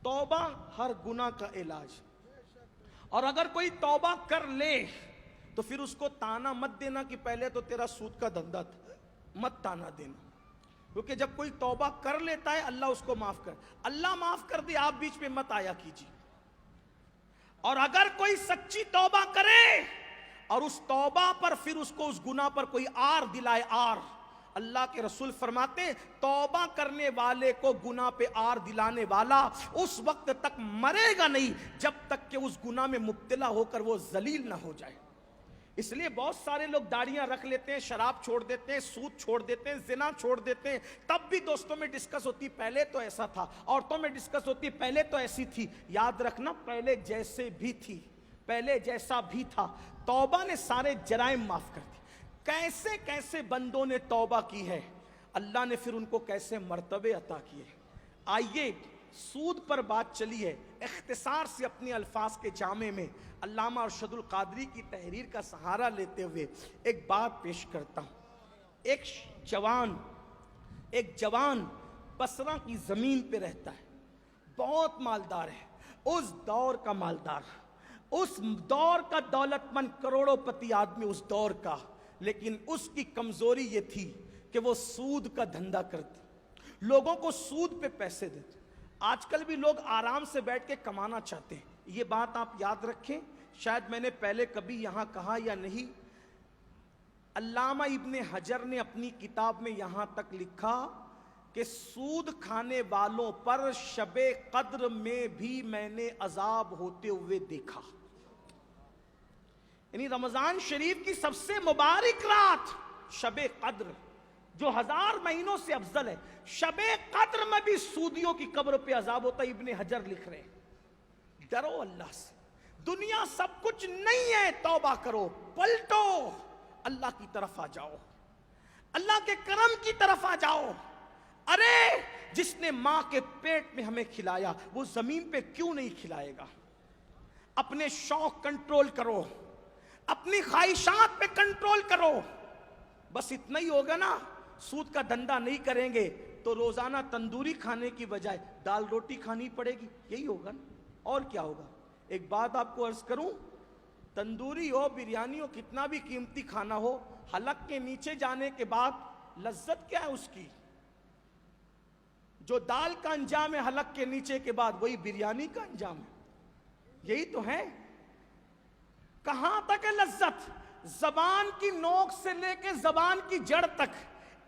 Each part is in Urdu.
توبہ ہر گناہ کا علاج. اور اگر کوئی توبہ کر لے تو پھر اس کو تانا مت دینا کہ پہلے تو تیرا سود کا دھندا تھا، مت تانا دینا. کیونکہ جب کوئی توبہ کر لیتا ہے اللہ اس کو معاف کر. اللہ معاف کر دے، آپ بیچ میں مت آیا کیجیے. اور اگر کوئی سچی توبہ کرے اور اس توبہ پر پھر اس کو اس گناہ پر کوئی آر دلائے، آر، اللہ کے رسول فرماتے ہیں توبہ کرنے والے کو گناہ پہ آر دلانے والا اس وقت تک مرے گا نہیں جب تک کہ اس گناہ میں مبتلا ہو کر وہ ذلیل نہ ہو جائے. اس لیے بہت سارے لوگ داڑیاں رکھ لیتے ہیں، شراب چھوڑ دیتے ہیں، سود چھوڑ دیتے ہیں، زنا چھوڑ دیتے ہیں، تب بھی دوستوں میں ڈسکس ہوتی پہلے تو ایسا تھا، عورتوں میں ڈسکس ہوتی پہلے تو ایسی تھی. یاد رکھنا پہلے جیسے بھی تھی، پہلے جیسا بھی تھا، توبہ نے سارے جرائم معاف کر دی. کیسے کیسے بندوں نے توبہ کی ہے، اللہ نے پھر ان کو کیسے مرتبے عطا کیے. آئیے سود پر بات چلی ہے، اختصار سے اپنے الفاظ کے جامع میں علامہ ارشد القادری کی تحریر کا سہارا لیتے ہوئے ایک بات پیش کرتا ہوں. ایک جوان بصرہ کی زمین پہ رہتا ہے، بہت مالدار ہے، اس دور کا مالدار، اس دور کا دولت مند کروڑوں پتی آدمی اس دور کا. لیکن اس کی کمزوری یہ تھی کہ وہ سود کا دھندا کرتے، لوگوں کو سود پہ پیسے دیتے. آج کل بھی لوگ آرام سے بیٹھ کے کمانا چاہتے ہیں، یہ بات آپ یاد رکھیں. شاید میں نے پہلے کبھی یہاں کہا یا نہیں، علامہ ابن حجر نے اپنی کتاب میں یہاں تک لکھا کہ سود کھانے والوں پر شب قدر میں بھی میں نے عذاب ہوتے ہوئے دیکھا. یعنی رمضان شریف کی سب سے مبارک رات شب قدر جو 1000 مہینوں سے افضل ہے، شب قدر میں بھی سودیوں کی قبر پہ عذاب ہوتا ہے. ابن حجر لکھ رہے ہیں ڈرو اللہ سے، دنیا سب کچھ نہیں ہے، توبہ کرو، پلٹو، اللہ کی طرف آ جاؤ، اللہ کے کرم کی طرف آ جاؤ. ارے جس نے ماں کے پیٹ میں ہمیں کھلایا وہ زمین پہ کیوں نہیں کھلائے گا؟ اپنے شوق کنٹرول کرو، اپنی خواہشات پہ کنٹرول کرو. بس اتنا ہی ہوگا نا. سود کا دھندا نہیں کریں گے تو روزانہ تندوری کھانے کی بجائے دال روٹی کھانی پڑے گی، یہی ہوگا نا. اور کیا ہوگا؟ ایک بات آپ کو عرض کروں، تندوری ہو، بریانی ہو، کتنا بھی قیمتی کھانا ہو، حلق کے نیچے جانے کے بعد لذت کیا ہے اس کی؟ جو دال کا انجام ہے حلق کے نیچے کے بعد، وہی بریانی کا انجام ہے. یہی تو ہے. کہاں تک ہے لذت؟ زبان کی نوک سے لے کے زبان کی جڑ تک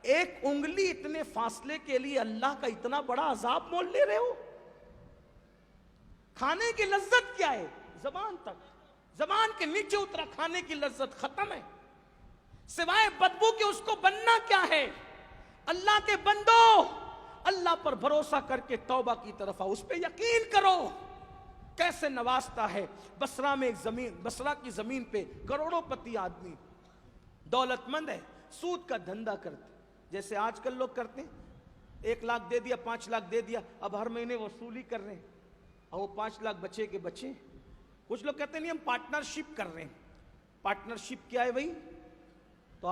ایک انگلی اتنے فاصلے کے لیے اللہ کا اتنا بڑا عذاب مول لے رہے ہو. کھانے کی لذت کیا ہے؟ زبان تک، زبان کے نیچے اترا کھانے کی لذت ختم ہے. سوائے بدبو کے اس کو بننا کیا ہے؟ اللہ کے بندو، اللہ پر بھروسہ کر کے توبہ کی طرف آؤ، اس پہ یقین کرو کیسے نوازتا ہے. بصرہ میں ایک زمین، بصرہ کی زمین پہ کروڑوں پتی آدمی دولت مند ہے، سود کا دھندا کرتے جیسے آج کل لوگ کرتے ہیں. 1 لاکھ دے دیا، 5 لاکھ دے دیا، اب ہر مہینے وصولی کر رہے ہیں، اور وہ 5 لاکھ بچے کے بچے. کچھ لوگ کہتے ہیں نہیں ہم پارٹنرشپ کر رہے ہیں. پارٹنرشپ کیا ہے بھائی؟ تو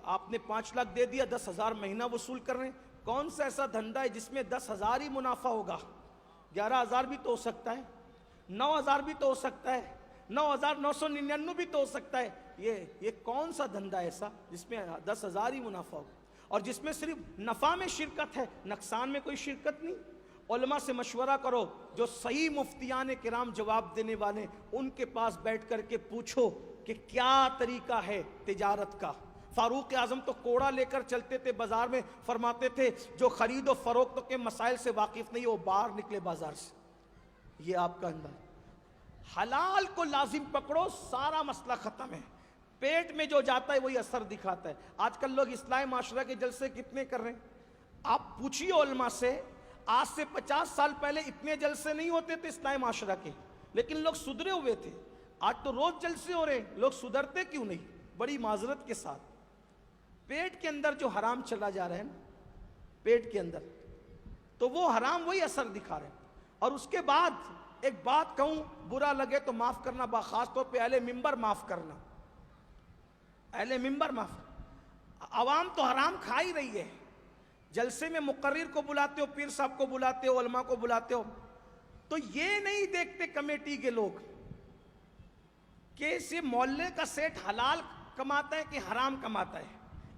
آپ نے 5 لاکھ دے دیا، 10,000 مہینہ وصول کر رہے ہیں. کون سا ایسا دھندا ہے جس میں 10,000 ہی منافع ہوگا؟ 11,000 بھی تو ہو سکتا ہے، 9,000 بھی تو ہو سکتا ہے، 9,999 بھی تو ہو سکتا ہے. یہ کون سا دھندا ایسا جس میں 10,000 ہی منافع ہوگا اور جس میں صرف نفع میں شرکت ہے، نقصان میں کوئی شرکت نہیں؟ علماء سے مشورہ کرو، جو صحیح مفتیان کرام جواب دینے والے، ان کے پاس بیٹھ کر کے پوچھو کہ کیا طریقہ ہے تجارت کا. فاروق اعظم تو کوڑا لے کر چلتے تھے بازار میں، فرماتے تھے جو خرید و فروخت کے مسائل سے واقف نہیں وہ باہر نکلے بازار سے. یہ آپ کا انداز. حلال کو لازم پکڑو، سارا مسئلہ ختم ہے. پیٹ میں جو جاتا ہے وہی اثر دکھاتا ہے. آج کل لوگ اصلاح معاشرہ کے جلسے کتنے کر رہے ہیں؟ آپ پوچھیے علماء سے، آج سے 50 سال پہلے اتنے جلسے نہیں ہوتے تھے اصلاح معاشرہ کے، لیکن لوگ سدھرے ہوئے تھے. آج تو روز جلسے ہو رہے ہیں، لوگ سدھرتے کیوں نہیں؟ بڑی معذرت کے ساتھ پیٹ کے اندر جو حرام چلا جا رہا ہے نا، پیٹ کے اندر، تو وہ حرام وہی اثر دکھا رہے ہیں. اور اس کے بعد ایک بات کہوں، برا لگے تو معاف کرنا، خاص طور پہ اہل ممبر معاف کرنا، اہل ممبر معاف. عوام تو حرام کھا ہی رہی ہے. جلسے میں مقرر کو بلاتے ہو، پیر صاحب کو بلاتے ہو، علماء کو بلاتے ہو، تو یہ نہیں دیکھتے کمیٹی کے لوگ کہ اسے محلے کا سیٹ حلال کماتا ہے کہ حرام کماتا ہے.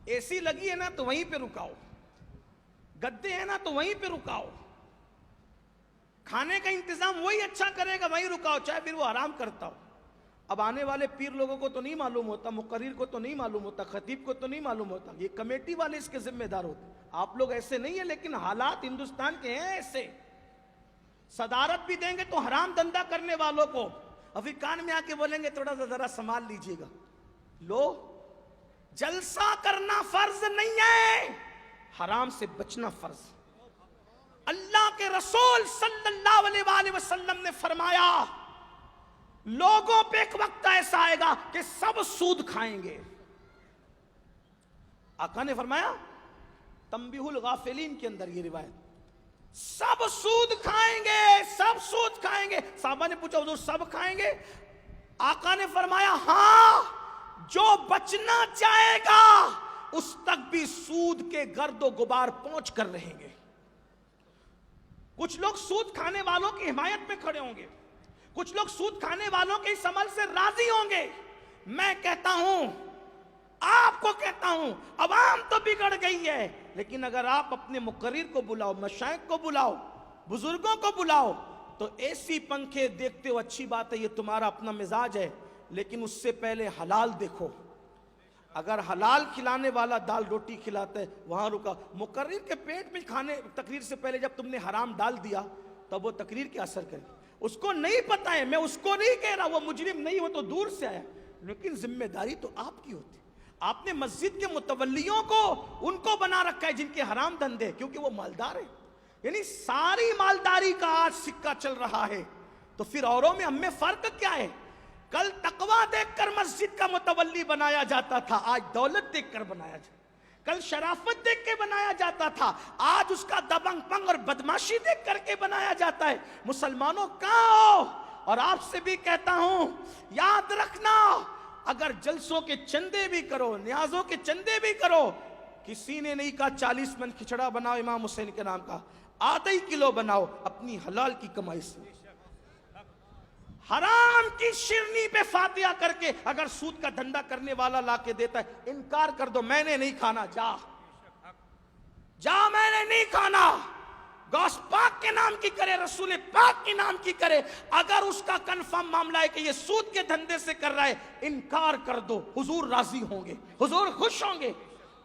اے سی لگی ہے نا تو وہیں پہ رکاؤ, گدے ہیں نا تو وہیں پہ رکاؤ, کھانے کا انتظام وہی اچھا کرے گا وہیں رکاؤ, چاہے پھر وہ حرام کرتا ہو. اب آنے والے پیر لوگوں کو تو نہیں معلوم ہوتا, مقرر کو تو نہیں معلوم ہوتا, خطیب کو تو نہیں معلوم ہوتا, یہ کمیٹی والے اس کے ذمہ دار ہوتے. آپ لوگ ایسے نہیں ہیں, لیکن حالات ہندوستان کے ہیں ایسے. صدارت بھی دیں گے تو حرام دھندا کرنے والوں کو, اور پھر کان میں آ کے بولیں گے تھوڑا سا ذرا سنبھال لیجئے گا. لو, جلسہ کرنا فرض نہیں ہے, حرام سے بچنا فرض. اللہ کے رسول صلی اللہ علیہ وآلہ وسلم نے فرمایا لوگوں پہ ایک وقت ایسا آئے گا کہ سب سود کھائیں گے. آقا نے فرمایا تنبیہ الغافلین کے اندر یہ روایت, سب سود کھائیں گے, سب سود کھائیں گے. صحابہ نے پوچھا حضور سب کھائیں گے؟ آقا نے فرمایا ہاں, جو بچنا چاہے گا اس تک بھی سود کے گرد و غبار پہنچ کر رہیں گے. کچھ لوگ سود کھانے والوں کی حمایت میں کھڑے ہوں گے, کچھ لوگ سود کھانے والوں کے اس عمل سے راضی ہوں گے. میں کہتا ہوں, آپ کو کہتا ہوں, عوام تو بگڑ گئی ہے, لیکن اگر آپ اپنے مقرر کو بلاؤ, مشائخ کو بلاؤ, بزرگوں کو بلاؤ, تو اے سی پنکھے دیکھتے ہو اچھی بات ہے, یہ تمہارا اپنا مزاج ہے, لیکن اس سے پہلے حلال دیکھو. اگر حلال کھلانے والا دال روٹی کھلاتا ہے وہاں رکا. مقرر کے پیٹ میں کھانے تقریر سے پہلے جب تم نے حرام ڈال دیا تب وہ تقریر کیا اثر کرے. اس کو نہیں پتا ہے, میں اس کو نہیں کہہ رہا, وہ مجرم نہیں, وہ تو دور سے آیا, لیکن ذمہ داری تو آپ کی ہوتی. آپ نے مسجد کے متولیوں کو ان کو بنا رکھا ہے جن کے حرام دھندے, کیونکہ وہ مالدار ہیں. یعنی ساری مالداری کا آج سکہ چل رہا ہے, تو پھر اوروں میں ہم میں فرق کیا ہے؟ کل تقوی دیکھ کر مسجد کا متولی بنایا جاتا تھا, آج دولت دیکھ کر بنایا جاتا. کل شرافت دیکھ کے بنایا جاتا تھا, آج اس کا دبنگ پنگ اور بدماشی دیکھ کر کے بنایا جاتا ہے. مسلمانوں کہاں ہو؟ اور آپ سے بھی کہتا ہوں, یاد رکھنا, اگر جلسوں کے چندے بھی کرو, نیازوں کے چندے بھی کرو, کسی نے نہیں کہا 40 من کھچڑا بناؤ امام حسین کے نام کا, آدھا ہی کلو بناؤ اپنی حلال کی کمائی سے. حرام کی شرنی پہ فاتحہ کر کے اگر سود کا دھندا کرنے والا لا کے دیتا ہے, انکار کر دو, میں نے نہیں کھانا, جا میں نے نہیں کھانا. غوث پاک کے نام کی کرے, رسول پاک کے نام کی کرے, اگر اس کا کنفرم معاملہ ہے کہ یہ سود کے دھندے سے کر رہا ہے, انکار کر دو, حضور راضی ہوں گے, حضور خوش ہوں گے.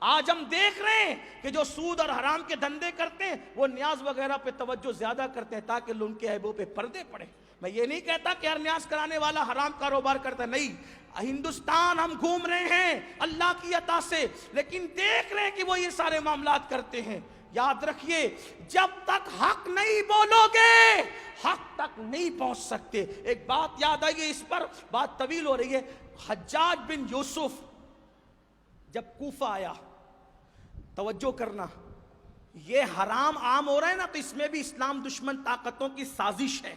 آج ہم دیکھ رہے ہیں کہ جو سود اور حرام کے دھندے کرتے ہیں وہ نیاز وغیرہ پہ توجہ زیادہ کرتے ہیں تاکہ ان کے عیبوں پہ پردے پڑے. میں یہ نہیں کہتا کہ ہر نیاز کرانے والا حرام کاروبار کرتا ہے, نہیں. ہندوستان ہم گھوم رہے ہیں اللہ کی عطا سے, لیکن دیکھ رہے ہیں کہ وہ یہ سارے معاملات کرتے ہیں. یاد رکھیے, جب تک حق نہیں بولو گے حق تک نہیں پہنچ سکتے. ایک بات یاد آئیے, اس پر بات طویل ہو رہی ہے. حجاج بن یوسف جب کوفہ آیا, توجہ کرنا, یہ حرام عام ہو رہا ہے نا, تو اس میں بھی اسلام دشمن طاقتوں کی سازش ہے.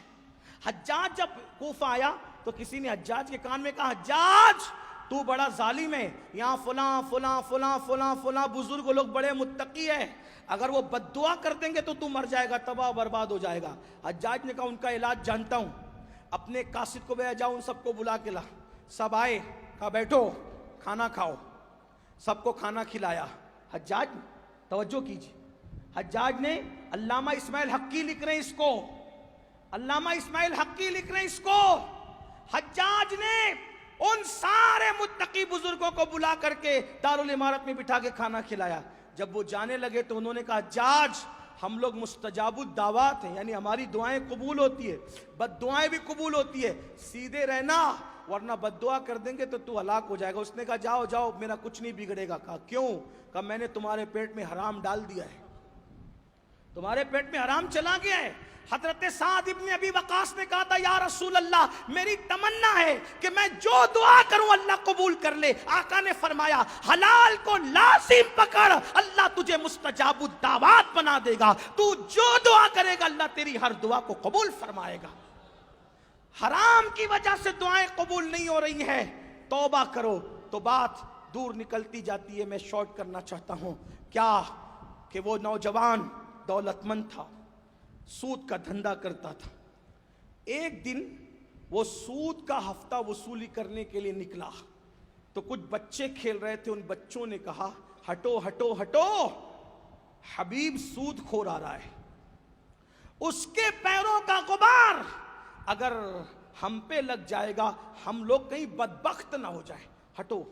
حجاج جب کوفہ آیا تو کسی نے حجاج کے کان میں کہا, حجاج تو بڑا ظالم ہے, یہاں فلاں فلاں فلاں فلاں فلاں بزرگ لوگ بڑے متقی ہیں, اگر وہ بد دعا کر دیں گے تو مر جائے گا, تباہ برباد ہو جائے گا. حجاج نے کہا ان کا علاج جانتا ہوں, اپنے قاصد کو بھیجا, جاؤ ان سب کو بلا کے لا. سب آئے, کہا بیٹھو کھانا کھاؤ, سب کو کھانا کھلایا. حجاج توجہ کیجیے, حجاج نے, علامہ اسماعیل حقی لکھ رہے ہیں اس کو, علامہ اسماعیل حقی لکھ رہے ہیں اس کو, حجاج نے ان سارے متقی بزرگوں کو بلا کر کے دارالامارت میں بٹھا کے کھانا کھلایا. جب وہ جانے لگے تو انہوں نے کہا, حجاج ہم لوگ مستجاب الدعوات ہیں, یعنی ہماری دعائیں قبول ہوتی ہے, بد دعائیں بھی قبول ہوتی ہے, سیدھے رہنا ورنہ بد دعا کر دیں گے تو تو ہلاک ہو جائے گا. اس نے کہا جاؤ جاؤ میرا کچھ نہیں بگڑے گا. کہا کیوں؟ کہا میں نے تمہارے پیٹ میں حرام ڈال دیا ہے, تمہارے پیٹ میں حرام چلا گیا ہے. حضرت سعد ابن ابی وقاص نے کہا تھا, یا رسول اللہ میری تمنا ہے کہ میں جو دعا کروں اللہ قبول کر لے. آقا نے فرمایا حلال کو لازم پکڑ, اللہ تجھے مستجاب الدعوات بنا دے گا, تو جو دعا کرے گا اللہ تیری ہر دعا کو قبول فرمائے گا. حرام کی وجہ سے دعائیں قبول نہیں ہو رہی ہیں, توبہ کرو تو بات دور نکلتی جاتی ہے. میں شارٹ کرنا چاہتا ہوں, کیا کہ وہ نوجوان دولت مند تھا, سود کا دھندا کرتا تھا, ایک دن وہ سود کا ہفتہ وصولی کرنے کے لیے نکلا تو کچھ بچے کھیل رہے تھے. ان بچوں نے کہا ہٹو ہٹو ہٹو, حبیب سود خور آ رہا ہے, اس کے پیروں کا غبار اگر ہم پہ لگ جائے گا ہم لوگ کہیں بدبخت نہ ہو جائیں, ہٹو.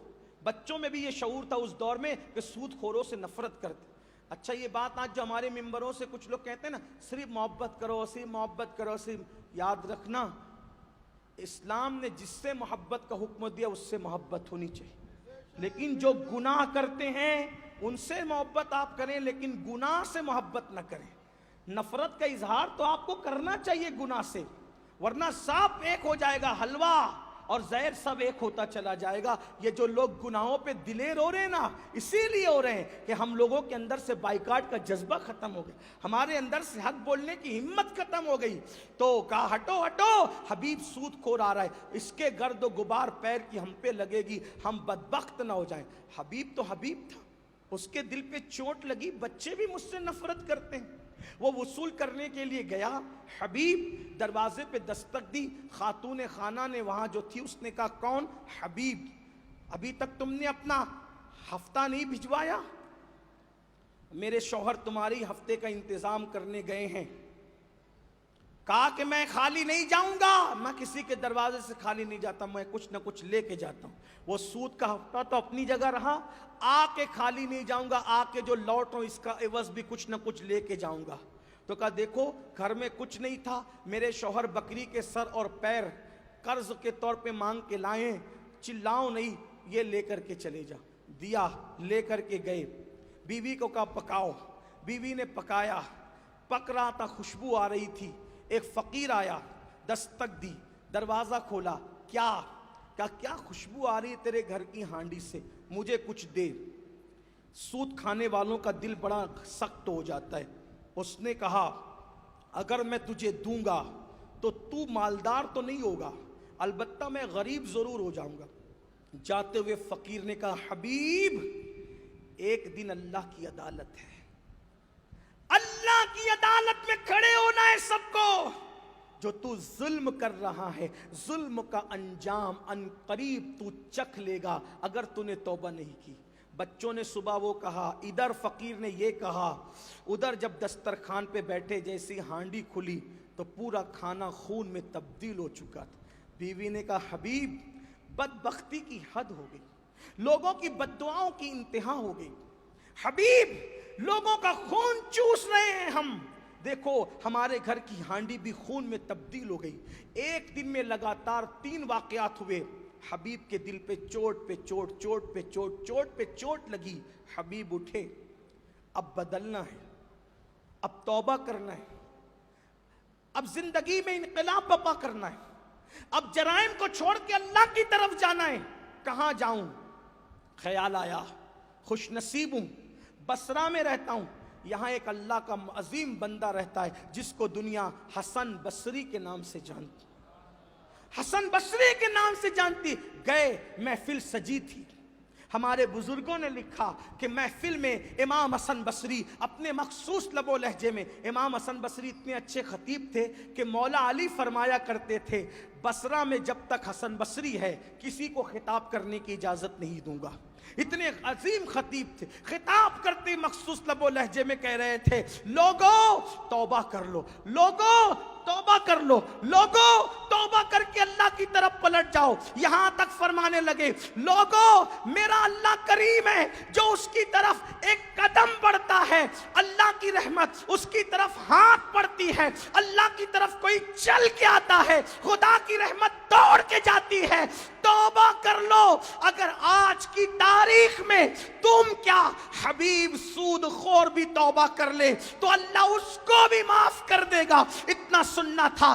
بچوں میں بھی یہ شعور تھا اس دور میں کہ سود خوروں سے نفرت کرتے. اچھا یہ بات آج جو ہمارے ممبروں سے کچھ لوگ کہتے ہیں نا, صرف محبت کرو, صرف محبت کرو, صرف, یاد رکھنا اسلام نے جس سے محبت کا حکم دیا اس سے محبت ہونی چاہیے, لیکن جو گناہ کرتے ہیں ان سے محبت آپ کریں لیکن گناہ سے محبت نہ کریں. نفرت کا اظہار تو آپ کو کرنا چاہیے گناہ سے, ورنہ سب ایک ہو جائے گا, حلوہ اور زہر سب ایک ہوتا چلا جائے گا. یہ جو لوگ گناہوں پہ دلیر ہو رہے ہیں نا, اسی لیے ہو رہے ہیں کہ ہم لوگوں کے اندر سے بائیکاٹ کا جذبہ ختم ہو گیا, ہمارے اندر سے حق بولنے کی ہمت ختم ہو گئی. تو کہا ہٹو ہٹو, حبیب سود خور آ رہا ہے, اس کے گرد و غبار پیر کی ہم پہ لگے گی, ہم بدبخت نہ ہو جائیں. حبیب تو حبیب تھا, اس کے دل پہ چوٹ لگی. بچے بھی مجھ سے نفرت کرتے ہیں. وہ وصول کرنے کے لیے گیا, حبیب دروازے پہ دستک دی. خاتون خانہ نے وہاں جو تھی اس نے کہا کون؟ حبیب, ابھی تک تم نے اپنا ہفتہ نہیں بھجوایا؟ میرے شوہر تمہاری ہفتے کا انتظام کرنے گئے ہیں. کہا کہ میں خالی نہیں جاؤں گا, میں کسی کے دروازے سے خالی نہیں جاتا, میں کچھ نہ کچھ لے کے جاتا ہوں. وہ سود کا ہفتہ تو اپنی جگہ رہا, آ کے خالی نہیں جاؤں گا, آ کے جو لوٹوں اس کا عوض بھی کچھ نہ کچھ لے کے جاؤں گا. تو کہا دیکھو گھر میں کچھ نہیں تھا, میرے شوہر بکری کے سر اور پیر قرض کے طور پہ مانگ کے لائے, چلاؤ نہیں, یہ لے کر کے چلے جا. دیا, لے کر کے گئے. بیوی کو کہا پکاؤ, بیوی نے پکایا. پک رہا تھا, خوشبو آ رہی تھی. ایک فقیر آیا, دستک دی, دروازہ کھولا. کیا؟ کہا کیا خوشبو آ رہی ہے تیرے گھر کی ہانڈی سے, مجھے کچھ دے. سود کھانے والوں کا دل بڑا سخت ہو جاتا ہے. اس نے کہا اگر میں تجھے دوں گا تو تو مالدار تو نہیں ہوگا, البتہ میں غریب ضرور ہو جاؤں گا. جاتے ہوئے فقیر نے کہا حبیب ایک دن اللہ کی عدالت ہے, اللہ کی عدالت میں کھڑے ہونا ہے سب کو. جو تو ظلم کر رہا ہے, ظلم کا انجام ان قریب تو چکھ لے گا اگر تو نے توبہ نہیں کی. بچوں نے صبح وہ کہا, ادھر فقیر نے یہ کہا, ادھر جب دسترخوان پہ بیٹھے جیسی ہانڈی کھلی تو پورا کھانا خون میں تبدیل ہو چکا تھا. بیوی نے کہا حبیب بدبختی کی حد ہو گئی, لوگوں کی بددعاؤں کی انتہا ہو گئی. حبیب لوگوں کا خون چوس رہے ہیں ہم, دیکھو ہمارے گھر کی ہانڈی بھی خون میں تبدیل ہو گئی. ایک دن میں لگاتار 3 واقعات ہوئے. حبیب کے دل پہ چوٹ پہ چوٹ, چوٹ پہ چوٹ, چوٹ پہ چوٹ لگی. حبیب اٹھے, اب بدلنا ہے, اب توبہ کرنا ہے, اب زندگی میں انقلاب برپا کرنا ہے, اب جرائم کو چھوڑ کے اللہ کی طرف جانا ہے. کہاں جاؤں؟ خیال آیا خوش نصیب ہوں, بصرہ میں رہتا ہوں, یہاں ایک اللہ کا عظیم بندہ رہتا ہے جس کو دنیا حسن بصری کے نام سے جانتی, حسن بصری کے نام سے جانتی. گئے, محفل سجی تھی. ہمارے بزرگوں نے لکھا کہ محفل میں امام حسن بصری اپنے مخصوص لب و لہجے میں, امام حسن بصری اتنے اچھے خطیب تھے کہ مولا علی فرمایا کرتے تھے بصرہ میں جب تک حسن بصری ہے کسی کو خطاب کرنے کی اجازت نہیں دوں گا. اتنے عظیم خطیب تھے, خطاب کرتے مخصوص لب و لہجے میں کہہ رہے تھے لوگو توبہ کر لو, لوگو توبہ کر لو, لوگو توبہ کر کے اللہ کی طرف پلٹ جاؤ. یہاں تک فرمانے لگے لوگو میرا اللہ کریم ہے, جو اس کی طرف ایک قدم بڑھتا ہے اللہ کی رحمت اس کی طرف ہاتھ پڑتی ہے, اللہ کی طرف کوئی چل کے آتا ہے خدا کی رحمت دوڑ کے جاتی ہے. توبہ کر لو. اگر آج کی تاریخ میں تم کیا حبیب سود خور بھی توبہ کر لے تو اللہ اس کو بھی معاف کر دے گا. اتنا سننا تھا,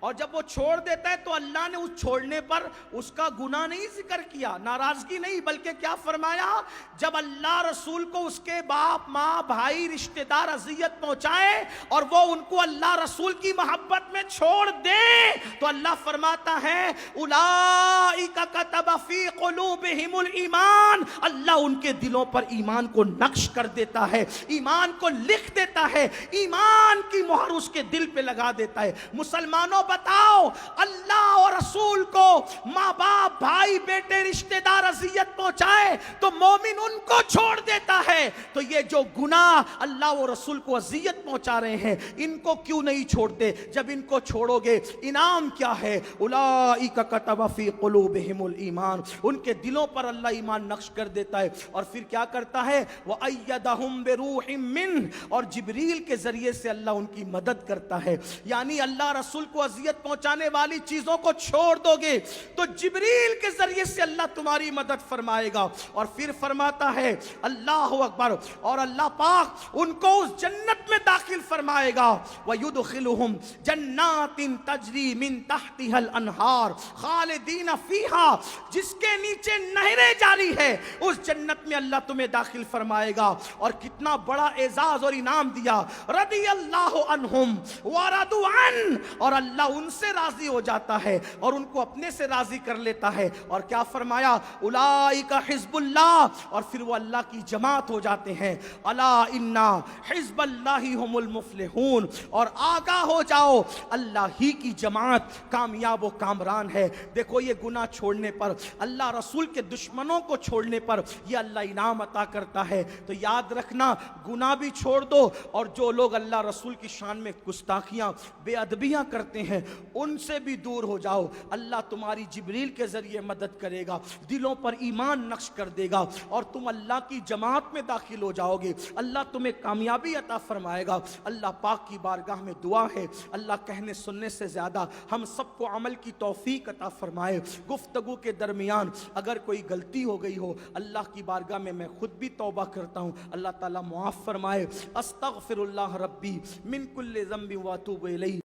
اور جب وہ چھوڑ دیتا ہے تو اللہ نے اس چھوڑنے پر اس کا گناہ نہیں ذکر کیا, ناراضگی نہیں, بلکہ کیا فرمایا, جب اللہ رسول کو اس کے باپ ماں بھائی رشتہ دار اذیت پہنچائے اور وہ ان کو اللہ رسول کی محبت میں چھوڑ دے, تو اللہ فرماتا ہے اولئک کتب فی قلوبہم الایمان, اللہ ان کے دلوں پر ایمان کو نقش کر دیتا ہے, ایمان کو لکھ دیتا ہے, ایمان کی مہر اس کے دل پہ لگا دیتا ہے. مسلمانوں بتاؤ, اللہ اور رسول کو ماں باپ بھائی بیٹے رشتہ دار اذیت پہنچائے تو مومن ان کو چھوڑ دیتا ہے, تو یہ جو گناہ اللہ و رسول کو اذیت پہنچا رہے ہیں ان کو کیوں نہیں چھوڑتے؟ جب ان کو چھوڑو گے انعام کیا ہے؟ اولئک کتب فی قلوبہم الایمان, ان کے دلوں پر اللہ ایمان نقش کر دیتا ہے. اور پھر کیا کرتا ہے؟ وَأَيَّدَهُمْ بِرُوحٍ مِّنْهُ, اور جبریل کے ذریعے سے اللہ ان کی مدد کرتا ہے. یعنی اللہ رسول کو اذیت پہنچانے والی چیزوں کو چھوڑ دو گے تو جبریل کے ذریعے سے اللہ تمہاری مدد فرمائے گا. اور پھر فرماتا ہے اللہ اکبر, اور اللہ پاک ان کو اس جنت میں داخل فرمائے گا. وَيُدْخِلُهُمْ جَنَّاتٍ تَجْرِي مِن تَحْتِهَا الْأَنْهَارُ خَالِدِينَ فِيهَا, جس کے نیچے نہریں جاری ہے, اس جنت میں اللہ تمہیں داخل فرمائے گا. اور کتنا بڑا اعزاز اور انعام دیا, رضی اللہ عنہم ورضوا عنہ, اور اللہ ان سے راضی ہو جاتا ہے اور ان کو اپنے سے راضی کر لیتا ہے. اور کیا فرمایا؟ اولئک حزب اللہ, اور پھر وہ اللہ کی جماعت ہو جاتے ہیں. الا ان حزب اللہ هم المفلحون, اور آگاہ ہو جاؤ اللہ ہی کی جماعت کامیاب و کامران ہے. دیکھو یہ گناہ چھوڑنے پر, اللہ رسول کے دشمنوں کو چھوڑنے پر یہ اللہ انعام عطا کرتا ہے. تو یاد رکھنا, گناہ بھی چھوڑ دو, اور جو لوگ اللہ رسول کی شان میں گستاخیاں بے ادبیاں کرتے ہیں ان سے بھی دور ہو جاؤ. اللہ تمہاری جبریل کے ذریعے مدد کرے گا, دلوں پر ایمان نقش کر دے گا, اور تم اللہ کی جماعت میں داخل ہو جاؤ گے. اللہ تمہیں کامیابی عطا فرمائے گا. اللہ پاک کی بارگاہ میں دعا ہے, اللہ کہنے سننے سے زیادہ ہم سب کو عمل کی توفیق عطا فرمائے. گفتگو کے درمیان اگر کوئی غلطی ہو گئی ہو, اللہ کی بارگاہ میں خود بھی توبہ کرتا ہوں, اللہ تعالیٰ معاف فرمائے. استغفر اللہ ربی من کل ذنب واتوب الیہ.